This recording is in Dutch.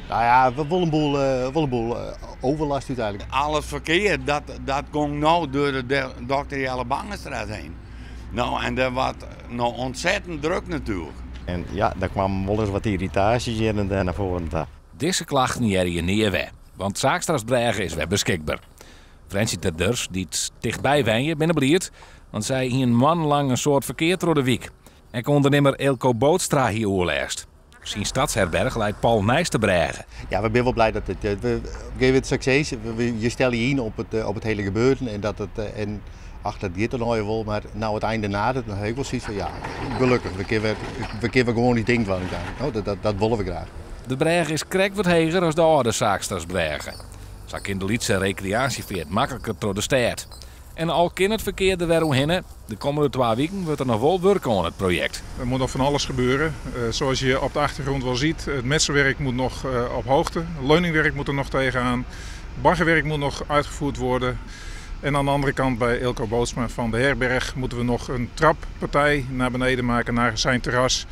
Nou ja, we willen een boel overlast uiteindelijk. Al het verkeer, dat komt nou door de Dr. Jelle Bangenstraat heen. Nou, en dat was nou ontzettend druk natuurlijk. En ja, daar kwam wel eens wat irritaties hier en daar naar voren. Deze klachten hier niet weg, want Zaakstrasbregen is weer beschikbaar. Francie Terders, die het dichtbij wijnje, binnenbliert, want zij hier een man lang een soort verkeer door de wiek. En ondernemer Elko Bootstra hier oorlijst. Zijn stadsherberg leidt Paul Nijs te Bregen. Ja, we zijn wel blij dat het succes. Je stelt je in op het hele gebeuren en dat het dat dit er nooit wel, maar nou het einde nadert, dan heb ik wel zoiets van ja, gelukkig. We kunnen gewoon niet denken van dat willen we graag. De Bregen is krek wat hoger als de oude Zaakstrasbregen. Zak in de Lietse recreatieveert makkelijker door de stad. En al kan het verkeer er weer omheen, de komende 2 weken wordt er nog wel werk aan het project. Er moet nog van alles gebeuren. Zoals je op de achtergrond wel ziet, het messenwerk moet nog op hoogte. Leuningwerk moet er nog tegenaan. Baggerwerk moet nog uitgevoerd worden. En aan de andere kant bij Elko Bootsma van de herberg moeten we nog een trappartij naar beneden maken naar zijn terras.